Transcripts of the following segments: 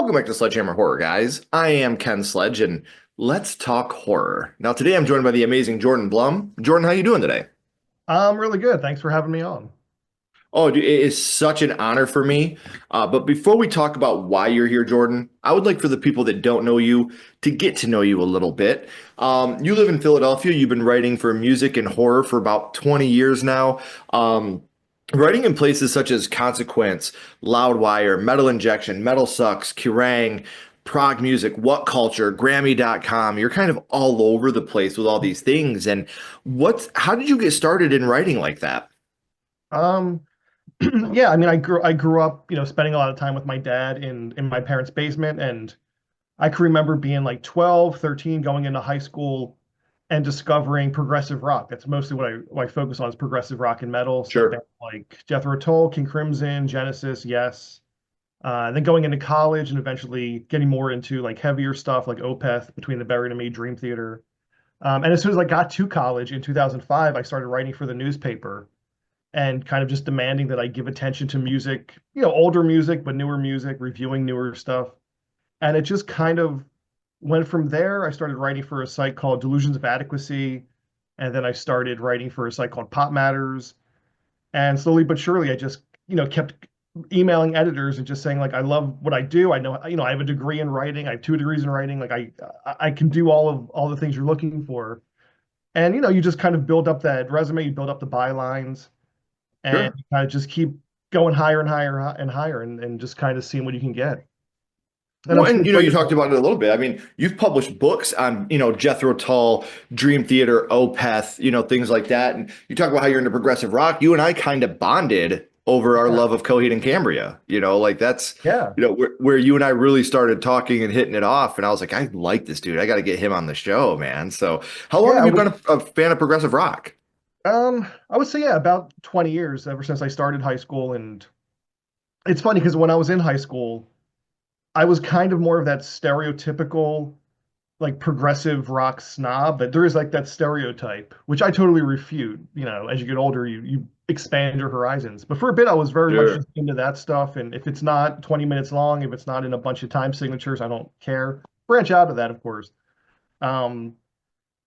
Welcome back to Sledgehammer Horror, guys. I am Ken Sledge, and let's talk horror. Now, today I'm joined by the amazing Jordan Blum. Jordan, how you doing today? I'm really good. Thanks for having me on. Oh, dude, it is such an honor for me. But before we talk about why you're here, Jordan, I would like for the people that don't know you to get to know you a little bit. You live in Philadelphia. You've been writing for music and horror for about 20 years now. Writing in places such as Consequence, Loudwire, Metal Injection, Metal Sucks, Kerrang, Prog Music, What Culture, Grammy.com. You're kind of all over the place with all these things. And how did you get started in writing like that? Um, yeah, I mean, I grew up, spending a lot of time with my dad in my parents' basement, and I can remember being like 12, 13, going into high school and discovering progressive rock. That's mostly what I focus on is progressive rock and metal. So Sure. bands like Jethro Tull, King Crimson, Genesis, Yes. And then going into college and eventually getting more into like heavier stuff like Opeth, Between the Buried and Me, Dream Theater. And as soon as I got to college in 2005, I started writing for the newspaper and kind of just demanding that I give attention to music, older music, but newer music, reviewing newer stuff. And it just kind of went from there. I started writing for a site called Delusions of Adequacy. And then I started writing for a site called Pop Matters. And slowly but surely, I just, kept emailing editors and just saying like, I love what I do. I know, I have a degree in writing. I have 2 degrees in writing. Like I can do all the things you're looking for. And, you just kind of build up that resume, you build up the bylines and Sure. you kind of just keep going higher and higher and higher and just kind of seeing what you can get. And I'm Well, still and you writing. talked about it a little bit. I mean, you've published books on, Jethro Tull, Dream Theater, Opeth, things like that. And you talk about how you're into progressive rock. You and I kind of bonded over our Yeah, love of Coheed and Cambria. Like that's, yeah, where you and I really started talking and hitting it off. And I was like, I like this dude. I got to get him on the show, man. So, how long yeah. have you been a fan of progressive rock? I would say, yeah, about 20 years ever since I started high school. And it's funny because when I was in high school, I was kind of more of that stereotypical like progressive rock snob, but there is like that stereotype, which I totally refute. As you get older, you expand your horizons. But for a bit, I was very much Sure. just into that stuff. And if it's not 20 minutes long, if it's not in a bunch of time signatures, I don't care. Branch out of that, of course. Um,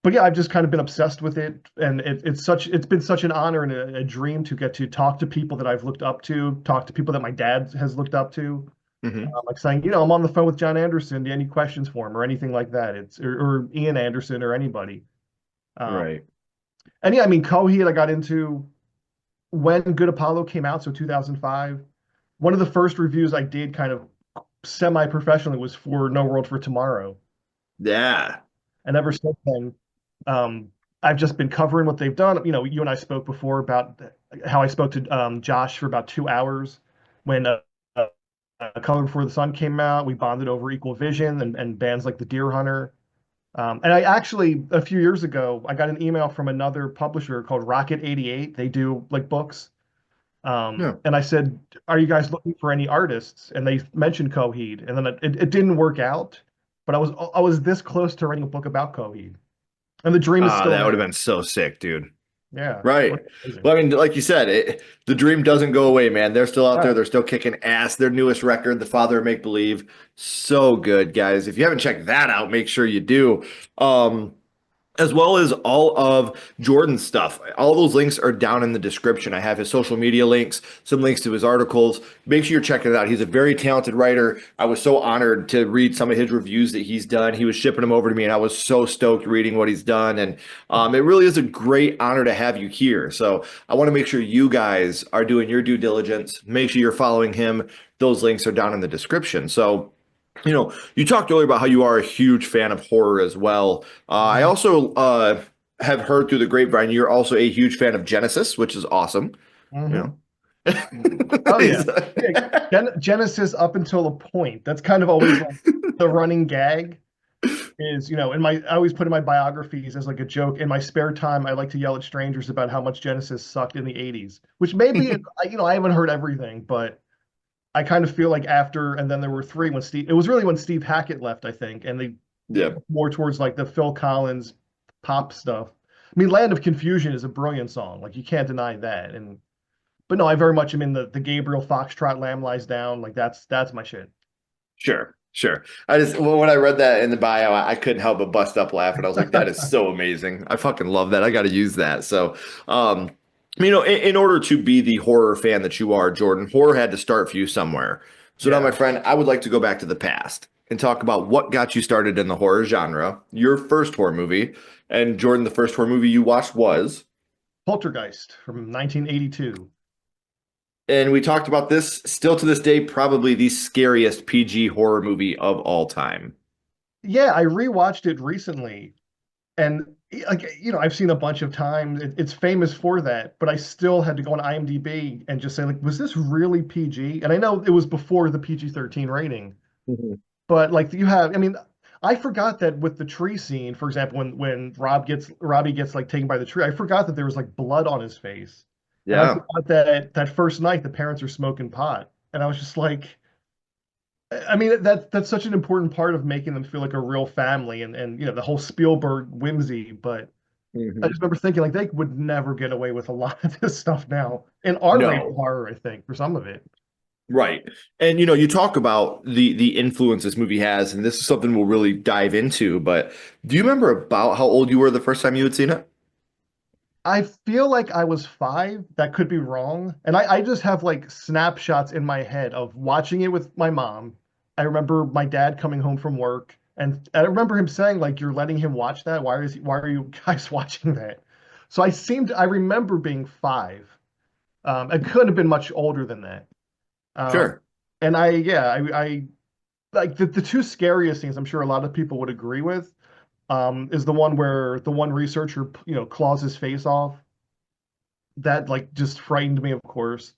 but yeah, I've just kind of been obsessed with it, and it's been such an honor and a dream to get to talk to people that I've looked up to, talk to people that my dad has looked up to. Hmm. Like saying, I'm on the phone with John Anderson. Do you have any questions for him or anything like that? Or Ian Anderson or anybody. Um, Right. and yeah, I mean, Coheed I got into when Good Apollo came out, so 2005. One of the first reviews I did kind of semi-professionally was for No World for Tomorrow. Yeah. And ever since then, I've just been covering what they've done. You and I spoke before about how I spoke to Josh for about 2 hours when uh, Color Before the Sun came out. We bonded over Equal Vision and bands like The Deer Hunter. And I actually, a few years ago, I got an email from another publisher called Rocket 88. They do like books. Yeah. And I said, "Are you guys looking for any artists?" And they mentioned Coheed, and then it didn't work out. But I was this close to writing a book about Coheed, and the dream is Ah, still that would have there. been so sick, dude. Yeah, Right. what amazing. Well, I mean, like you said, the dream doesn't go away, man. They're still out there. Right. They're still kicking ass. Their newest record, The Father of Make Believe, so good, guys. If you haven't checked that out, make sure you do. As well as all of Jordan's stuff. All those links are down in the description. I have his social media links, some links to his articles. Make sure you're checking it out. He's a very talented writer. I was so honored to read some of his reviews that he's done. He was shipping them over to me, and I was so stoked reading what he's done. And it really is a great honor to have you here. So I want to make sure you guys are doing your due diligence. Make sure you're following him. Those links are down in the description. So you talked earlier about how you are a huge fan of horror as well. I Mhm. also have heard through the grapevine you're also a huge fan of Genesis, which is awesome. You Mhm. know, Oh yeah. He's- Yeah. Genesis up until a point. That's kind of always like the running gag is, I always put in my biographies as like a joke. In my spare time, I like to yell at strangers about how much Genesis sucked in the 80s, which maybe, I haven't heard everything, but I kind of feel like after, and then there were three it was really when Steve Hackett left, I think, and they yeah, more towards like the Phil Collins pop stuff. I mean, Land of Confusion is a brilliant song. Like you can't deny that. But no, I very much am in the Gabriel Foxtrot Lamb Lies Down. Like that's my shit. sure. Sure. I just when I read that in the bio, I couldn't help but bust up laughing. I was like, that is so amazing. I fucking love that. I got to use that. So, um, in order to be the horror fan that you are, Jordan, horror had to start for you somewhere. So now, my Yeah. friend, I would like to go back to the past and talk about what got you started in the horror genre, your first horror movie. And Jordan, the first horror movie you watched was, Poltergeist from 1982. and we talked about this, still to this day, probably the scariest PG horror movie of all time. Yeah, I rewatched it recently, and like I've seen a bunch of times. It's famous for that, but I still had to go on IMDb and just say like, was this really PG? And I know it was before the PG-13 rating, Mhm. but like I mean, I forgot that with the tree scene, for example, when Robbie gets like taken by the tree, I forgot that there was like blood on his face, and I Yeah. forgot that that first night the parents are smoking pot, and I was just like. I mean that's such an important part of making them feel like a real family and the whole Spielberg whimsy. But I Mhm. just remember thinking like they would never get away with a lot of this stuff now in R-rated No. horror, I think, for some of it. Right. And you talk about the influence this movie has, and this is something we'll really dive into, but do you remember about how old you were the first time you had seen it? I feel like I was 5. That could be wrong. And I just have like snapshots in my head of watching it with my mom. I remember my dad coming home from work, and I remember him saying, like, you're letting him watch that? Why are you guys watching that? So I remember being 5. I couldn't have been much older than that. Um, Sure. and I like the two scariest scenes, I'm sure a lot of people would agree with, is the one where the one researcher, claws his face off. That like just frightened me, of course.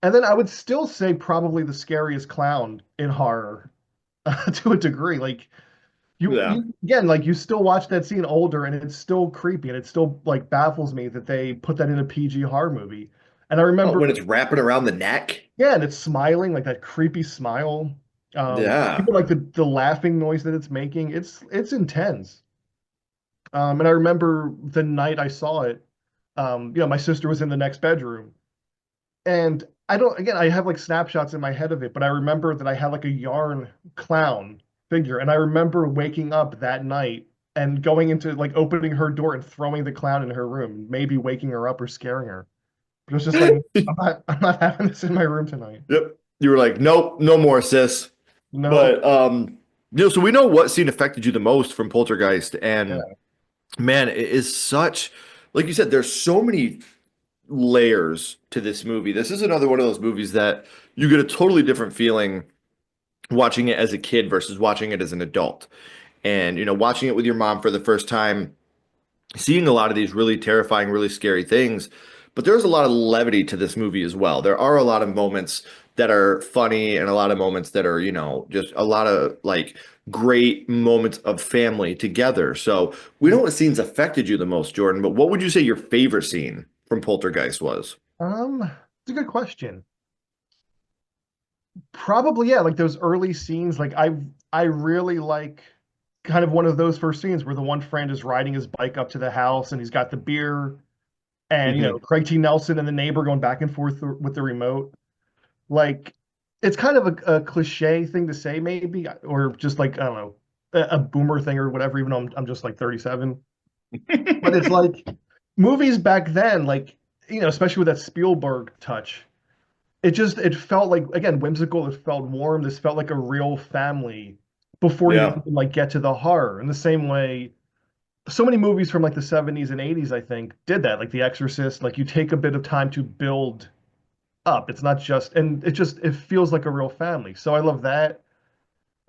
And then I would still say probably the scariest clown in horror, to a degree. Like Yeah. you again, like you still watch that scene older, and it's still creepy, and it still like baffles me that they put that in a PG horror movie. And I Oh, remember, when it's wrapping around the neck? yeah, and it's smiling like that creepy smile. Yeah. Even like the laughing noise that it's making, it's intense. And I remember the night I saw it, my sister was in the next bedroom. And I don't, again, I have like snapshots in my head of it, but I remember that I had like a yarn clown figure. And I remember waking up that night and going into like opening her door and throwing the clown in her room, maybe waking her up or scaring her. But it was just like, I'm not having this in my room tonight. Yep. You were like, nope, no more, sis. No. But so we know what scene affected you the most from Poltergeist, and Yeah. man, it is such, like you said, there's so many layers to this movie. This is another one of those movies that you get a totally different feeling watching it as a kid versus watching it as an adult. And watching it with your mom for the first time, seeing a lot of these really terrifying, really scary things. But there's a lot of levity to this movie as well. There are a lot of moments that are funny and a lot of moments that are, just a lot of like great moments of family together. So we know what scenes affected you the most, Jordan, but what would you say your favorite scene from Poltergeist was? It's a good question. Probably, yeah, like those early scenes, like I really like kind of one of those first scenes where the one friend is riding his bike up to the house and he's got the beer and Hmm. Craig T. Nelson and the neighbor going back and forth with the remote. Like it's kind of a cliche thing to say, maybe, or just like I don't know, a boomer thing or whatever. Even though I'm just like 37, but it's like movies back then, like especially with that Spielberg touch. It felt like again whimsical. It felt warm. This felt like a real family before you Yeah. even like get to the horror. In the same way, so many movies from like the 70s and 80s, I think, did that. Like The Exorcist, like you take a bit of time to build up. It's not just, and it feels like a real family. So I love that.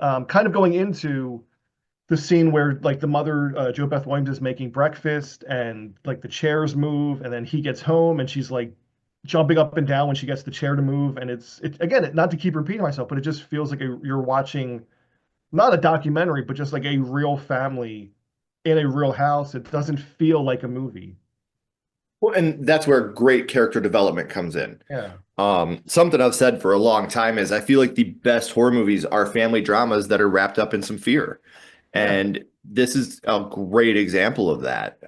Kind of going into the scene where like the mother, Joe Beth Williams, is making breakfast and like the chairs move, and then he gets home and she's like jumping up and down when she gets the chair to move. And not to keep repeating myself, but it just feels like you're watching not a documentary, but just like a real family in a real house. It doesn't feel like a movie. Well, and that's where great character development comes in. Yeah. Something I've said for a long time is I feel like the best horror movies are family dramas that are wrapped up in some fear. Yeah. And this is a great example of that.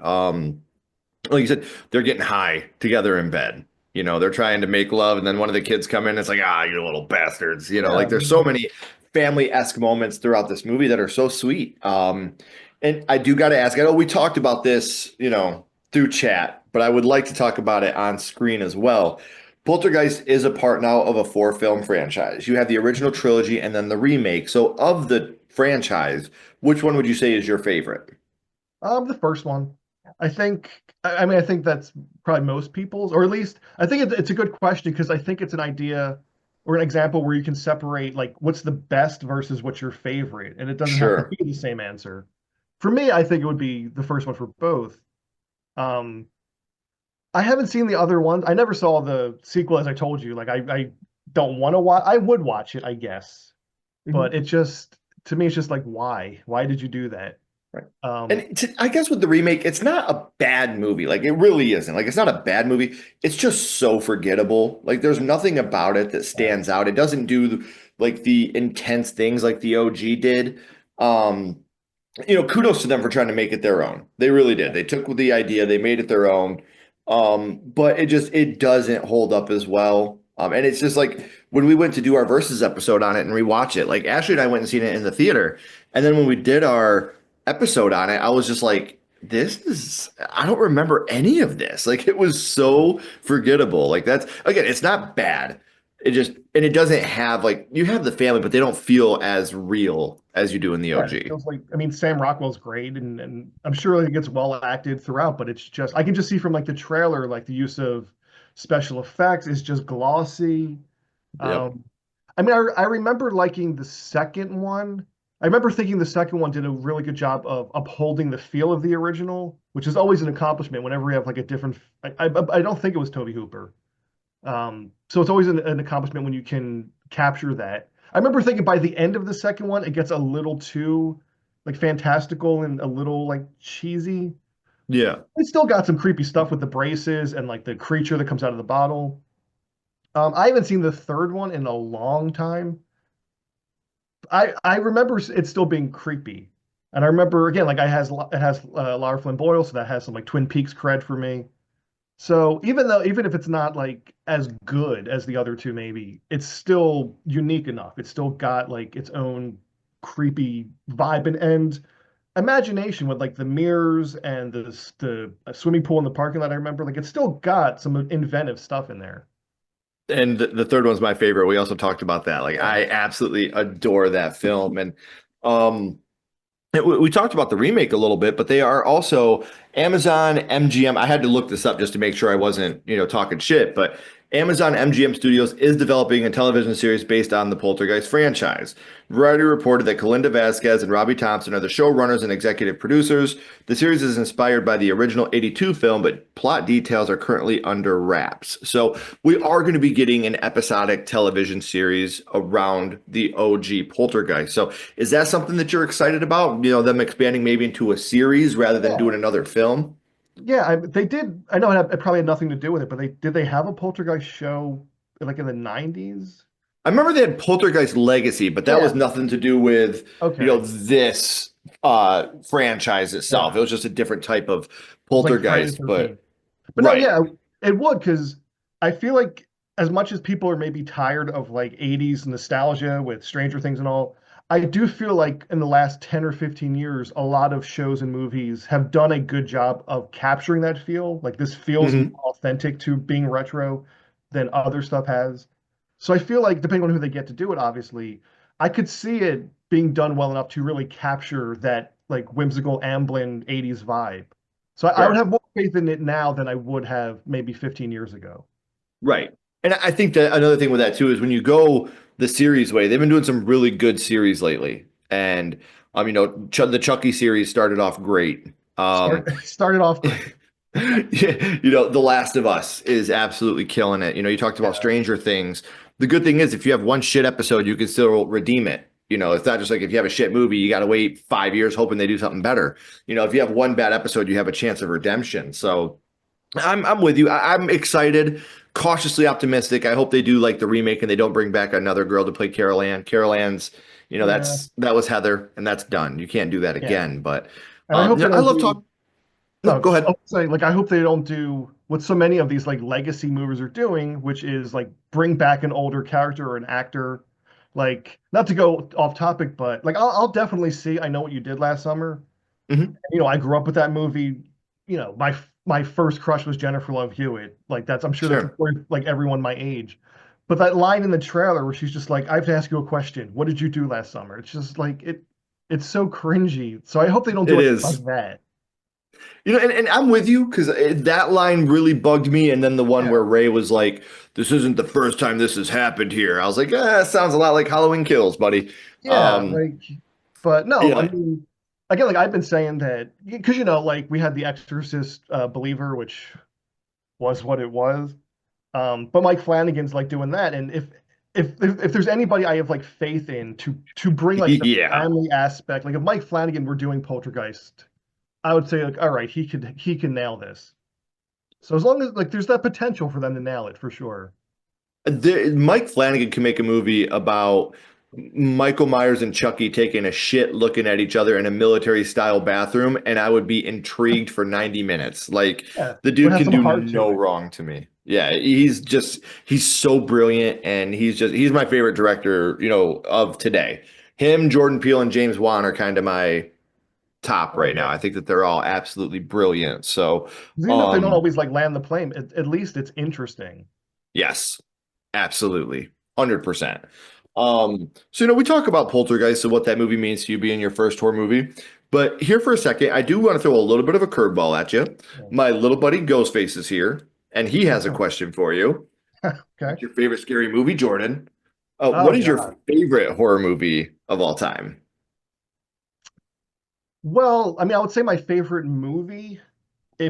Like you said, they're getting high together in bed. They're trying to make love, and then one of the kids come in. It's like, ah, you little bastards. Like Yeah. there's so many family-esque moments throughout this movie that are so sweet. And I do got to ask, I know we talked about this, through chat, but I would like to talk about it on screen as well. Poltergeist is a part now of a four-film franchise. You have the original trilogy and then the remake. So of the franchise, which one would you say is your favorite? The first one. I think, I mean, I think that's probably most people's, or at least I think it's a good question because I think it's an idea or an example where you can separate like what's the best versus what's your favorite, and it doesn't have to Sure. be the same answer. For me, I think it would be the first one for both. Um, I haven't seen the other ones. I never saw the sequel, as I told you. Like I don't want to watch. I would watch it, I guess, but it just to me, it's just like why? Why did you do that? Right. Um, And I guess with the remake, it's not a bad movie. Like it really isn't. Like it's not a bad movie. It's just so forgettable. Like there's nothing about it that yeah. stands out. It doesn't do like the intense things like the OG did. Um, Kudos to them for trying to make it their own. They really did. They took the idea, they made it their own. But it doesn't hold up as well. And it's just like when we went to do our versus episode on it and rewatch it, like Ashley and I went and seen it in the theater. And then when we did our episode on it, I was just like, I don't remember any of this. Like it was so forgettable. Like that's again, it's not bad. And it doesn't have like you have the family, but they don't feel as real as you do in the Yeah, it OG. feels like I mean Sam Rockwell's great and I'm sure it gets well acted throughout, but it's just I can just see from like the trailer, like the use of special effects is just glossy. Yep. Um I mean I remember liking the second one. I remember thinking the second one did a really good job of upholding the feel of the original, which is always an accomplishment whenever you have like a different I don't think it was Toby Hooper. So it's always an accomplishment when you can capture that. I remember thinking by the end of the second one, it gets a little too like fantastical and a little like cheesy. Yeah. It still got some creepy stuff with the braces and like the creature that comes out of the bottle. I haven't seen the third one in a long time. I remember it still being creepy, and I remember again like it has Lara Flynn Boyle, so that has some like Twin Peaks cred for me. So even if it's not like as good as the other two, maybe it's still unique enough. It's still got like its own creepy vibe and imagination with like the mirrors and the swimming pool in the parking lot. I remember like it's still got some inventive stuff in there. And the third one's my favorite. We also talked about that. Like Yeah, I absolutely adore that film. And um we talked about the remake a little bit, but they are also Amazon MGM. I had to look this up just to make sure I wasn't, talking shit, but Amazon MGM Studios is developing a television series based on the Poltergeist franchise. Variety reported that Kalinda Vasquez and Robbie Thompson are the showrunners and executive producers. The series is inspired by the original '82 film, but plot details are currently under wraps. So we are going to be getting an episodic television series around the OG Poltergeist. So is that something that you're excited about? Them expanding maybe into a series rather than yeah, doing another film? yeah. They did. I know it probably had nothing to do with it, but they have a Poltergeist show like in the 90s? I remember they had Poltergeist Legacy, but that was Yeah. nothing to do with, Okay. this franchise itself. It Yeah. was just a different type of It's like Friday the Poltergeist, but 13th. But no, right. yeah, it would because I feel like as much as people are maybe tired of like 80s nostalgia with Stranger Things and all, I do feel like in the last 10 or 15 years, a lot of shows and movies have done a good job of capturing that feel. Like this feels more Hmm. authentic to being retro than other stuff has. So I feel like depending on who they get to do it, obviously, I could see it being done well enough to really capture that like whimsical Amblin 80s vibe. So I would Sure. have more faith in it now than I would have maybe 15 years ago. Right. And I think that another thing with that too is when you go the series way, they've been doing some really good series lately. And the Chucky series started off great. Started off great. The Last of Us is absolutely killing it. You talked about Yeah. Stranger Things. The good thing is if you have one shit episode, you can still redeem it. It's not just like if you have a shit movie, you got to wait 5 years hoping they do something better. If you have one bad episode, you have a chance of redemption. So I'm with you. I'm excited, cautiously optimistic. I hope they do like the remake and they don't bring back another girl to play Carol Ann. Carol Ann's, Yeah. that was Heather and that's done. You can't do that Yeah. again. But And I hope they I don't love do talk. No, no, go ahead. I'll say like I hope they don't do what so many of these like legacy movies are doing, which is like bring back an older character or an actor Like, not to go off topic, but like I'll definitely see I Know What You Did Last Summer. Mhm. I grew up with that movie. My first crush was Jennifer Love Hewitt. Like I'm sure that's Sure. for like everyone my age. But that line in the trailer where she's just like, I have to ask you a question. What did you do last summer? It's just like it's so cringy. So I hope they don't do It anything like is. that. And I'm with you because that line really bugged me. And then the one Yeah. where Ray was like, "This isn't the first time this has happened here." I was like, sounds a lot like Halloween Kills, buddy." Yeah, Um, like, but no, I yeah, mean, again, like I've been saying that because like we had The Exorcist Believer, which was what it was. But Mike Flanagan's like doing that, and if there's anybody I have like faith in to bring like the yeah. family aspect, like if Mike Flanagan were doing Poltergeist, I would say like, all right, he can nail this. So as long as like there's that potential for them to nail it for sure. Mike Flanagan can make a movie about Michael Myers and Chucky taking a shit looking at each other in a military style bathroom, and I would be intrigued for 90 minutes. Like, Yeah, the would dude have can some do heart to no it. wrong to me. Yeah, he's so brilliant, and he's my favorite director, of today. Him, Jordan Peele, and James Wan are kind of my top Oh right now. yeah. I think that they're all absolutely brilliant. So, Even if they don't um, always like land the plane, at least it's interesting. yes. Absolutely. 100%. So we talk about Poltergeist and what that movie means to you being your first horror movie. But here for a second, I do want to throw a little bit of a curveball at you. My little buddy Ghostface is here, and he has a question for you. Okay. What's your favorite scary movie, Jordan? Oh What is your God. favorite horror movie of all time? Well, I mean, I would say my favorite movie, I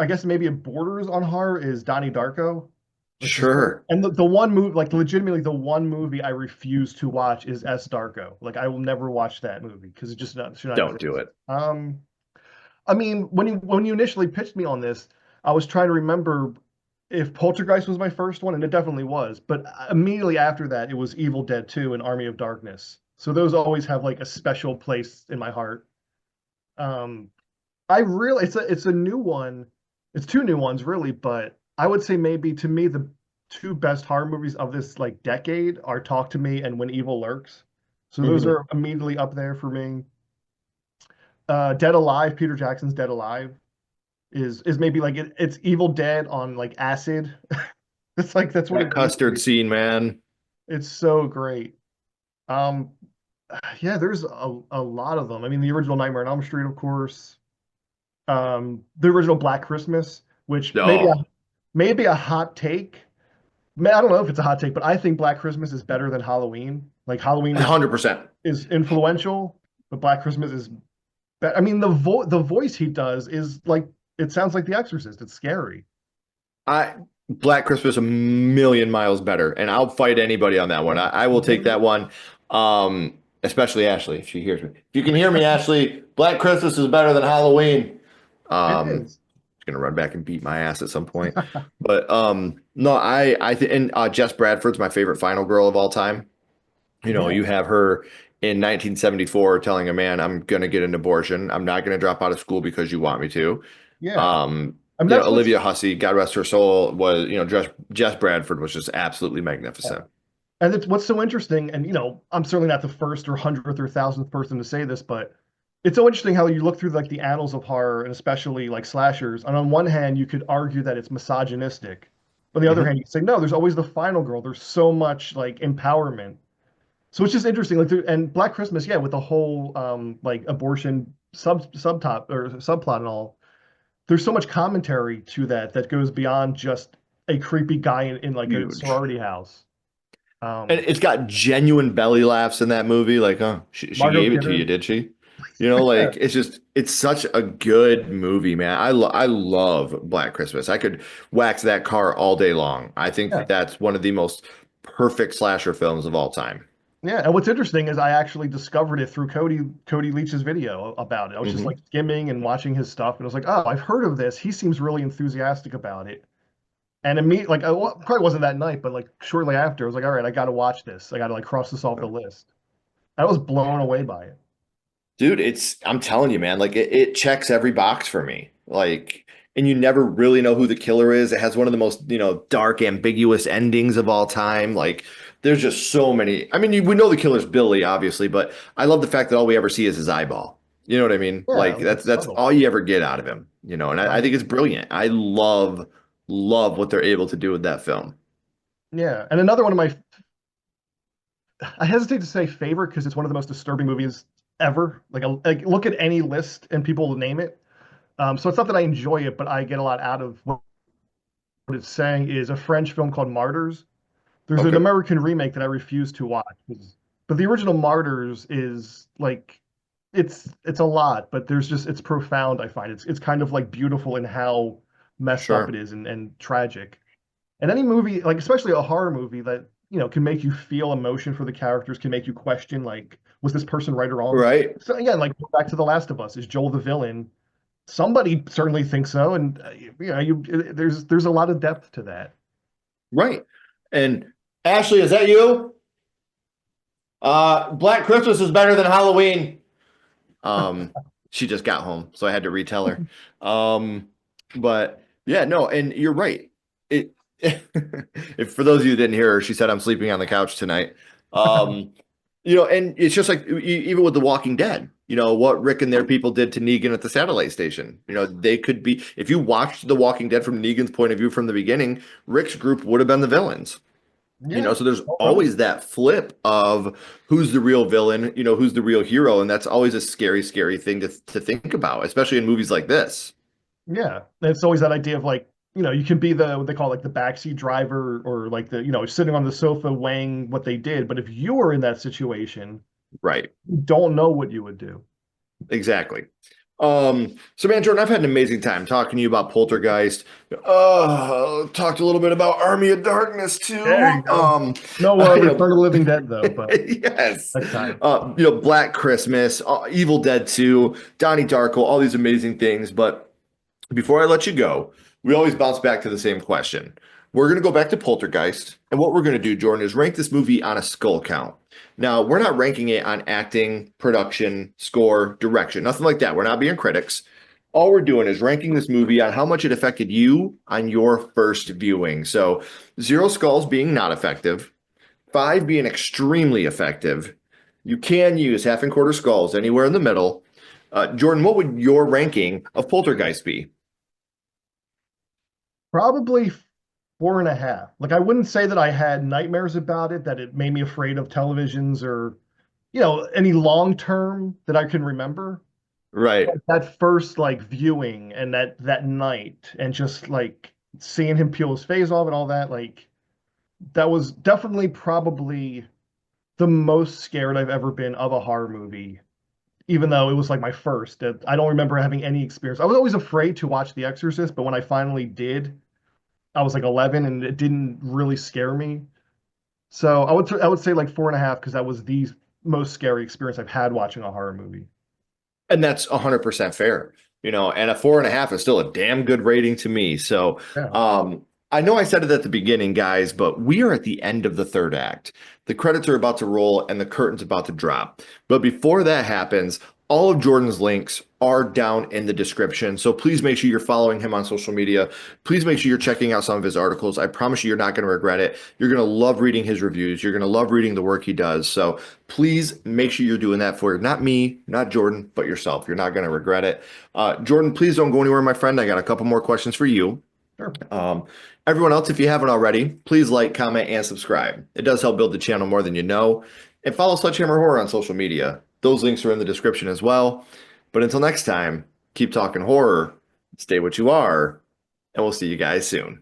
guess maybe it borders on horror, is Donnie Darko, which is Sure. and the one movie, like legitimately the one movie I refuse to watch is S Darko. Like I will never watch that movie because it just should not Don't do exist. it. I mean, when you initially pitched me on this, I was trying to remember if Poltergeist was my first one, and it definitely was. But immediately after that, it was Evil Dead 2 and Army of Darkness. So those always have like a special place in my heart. Um, I really it's a new one. It's two new ones really, but I would say maybe to me the two best horror movies of this like decade are Talk to Me and When Evil Lurks. So those Mhm. are immediately up there for me. Dead Alive, Peter Jackson's Dead Alive is maybe like it's Evil Dead on like acid. It's like that's what That it gives custard me. scene, man. It's so great. Um, yeah, there's a lot of them. I mean, the original Nightmare on Elm Street, of course. The original Black Christmas, which No, maybe a hot take. I don't know if it's a hot take, but I think Black Christmas is better than Halloween. Like Halloween 100%. is influential, but Black Christmas is I mean, the voice he does is like it sounds like The Exorcist. It's scary. I Black Christmas a million miles better, and I'll fight anybody on that one. I will take that one. Especially Ashley, if she hears me. If you can hear me, Ashley, Black Christmas is better than Halloween. It Um, is. she's gonna run back and beat my ass at some point. But no, I think and Jess Bradford's my favorite final girl of all time. Yeah. You have her in 1974 telling a man, "I'm gonna get an abortion. I'm not gonna drop out of school because you want me to." Yeah. I mean, that's what's Olivia Hussey, God rest her soul, was, Jess Bradford was just absolutely magnificent. and it's what's so interesting, and I'm certainly not the first or hundredth or thousandth person to say this, but it's so interesting how you look through like the annals of horror and especially like slashers, and on one hand you could argue that it's misogynistic. On the other Mhm. hand, you could say, no, there's always the final girl. There's so much like empowerment. So it's just interesting. Like and Black Christmas, yeah, with the whole like abortion subtop or subplot and all, there's so much commentary to that goes beyond just a creepy guy in like a Huge. sorority house. And Um, it's got genuine belly laughs in that movie. Like, oh, she Margot gave it to you, Kidder. did she? Yeah, Like it's such a good movie, man. I love Black Christmas. I could wax that car all day long. I think yeah, that that's one of the most perfect slasher films of all time. yeah. And what's interesting is I actually discovered it through Cody Leach's video about it. I was just like Hmm. skimming and watching his stuff, and I was like, oh, I've heard of this. He seems really enthusiastic about it. And immediately, like, probably wasn't that night, but like shortly after, I was like, all right, I got to watch this. I got to like cross this off the list. I was blown away by it. Dude, I'm telling you, man, like it checks every box for me. Like, and you never really know who the killer is. It has one of the most, dark, ambiguous endings of all time. Like, There's just so many. I mean, we know the killer's Billy, obviously, but I love the fact that all we ever see is his eyeball. You know what I mean? Yeah, Like like it's that's subtle. all you ever get out of him, and I Right. think it's brilliant. I love what they're able to do with that film. Yeah. And another one of my, I hesitate to say favorite because it's one of the most disturbing movies ever. Like look at any list and people will name it. So it's not that I enjoy it, but I get a lot out of what it's saying is a French film called Martyrs. There's an Okay. American remake that I refuse to watch. But the original Martyrs is like it's a lot, but there's just it's profound, I find. It's kind of like beautiful in how messed up it Sure. is and tragic. And any movie, like especially a horror movie that, can make you feel emotion for the characters, can make you question like, was this person right or wrong? Right. So again, like back to The Last of Us, is Joel the villain? Somebody certainly thinks so, and there's a lot of depth to that. Right. And Ashley, is that you? Black Christmas is better than Halloween. Um, she just got home, so I had to retell her. But yeah, no, and you're right. It if for those of you who didn't hear her, she said I'm sleeping on the couch tonight. Um, and it's just like even with The Walking Dead, what Rick and their people did to Negan at the satellite station. They could be if you watched The Walking Dead from Negan's point of view from the beginning, Rick's group would have been the villains. Yeah, So there's totally. always that flip of who's the real villain, who's the real hero, and that's always a scary, scary thing to think about, especially in movies like this. Yeah, and it's always that idea of like, you can be the what they call like the backseat driver or like the, sitting on the sofa weighing what they did. But if you were in that situation, Right. you don't know what you would do. Exactly. So man, Jordan, I've had an amazing time talking to you about Poltergeist. Talked a little bit about Army of Darkness There you too. go. No, Return of the Living Dead though, but Yes. next time. Black Christmas, Evil Dead 2, Donnie Darko, all these amazing things. But before I let you go, we always bounce back to the same question. We're going to go back to Poltergeist. And what we're going to do, Jordan, is rank this movie on a skull count. Now, we're not ranking it on acting, production, score, direction, nothing like that. We're not being critics. All we're doing is ranking this movie on how much it affected you on your first viewing. So, zero skulls being not effective, five being extremely effective. You can use half and quarter skulls anywhere in the middle. Jordan, what would your ranking of Poltergeist be? Probably 4.5. Like I wouldn't say that I had nightmares about it, that it made me afraid of televisions or, any long term that I can remember. Right. That first like viewing and that night and just like seeing him peel his face off and all that, like that was definitely probably the most scared I've ever been of a horror movie, even though it was like my first. I don't remember having any experience. I was always afraid to watch The Exorcist, but when I finally did, I was like 11 and it didn't really scare me. So I would say like 4.5 because that was the most scary experience I've had watching a horror movie. And that's 100% fair, and a 4.5 is still a damn good rating to me. So, Yeah. I know I said it at the beginning, guys, but we are at the end of the third act. The credits are about to roll and the curtain's about to drop. But before that happens, all of Jordan's links are down in the description. So please make sure you're following him on social media. Please make sure you're checking out some of his articles. I promise you're not going to regret it. You're going to love reading his reviews. You're going to love reading the work he does. So please make sure you're doing that for not me, not Jordan, but yourself. You're not going to regret it. Jordan, please don't go anywhere, my friend. I got a couple more questions for you. Sure. Um, Everyone else, if you haven't already, please like, comment, and subscribe. It does help build the channel more than you know. And follow Sledgehammer Horror on social media. Those links are in the description as well. But until next time, keep talking horror, stay what you are, and we'll see you guys soon.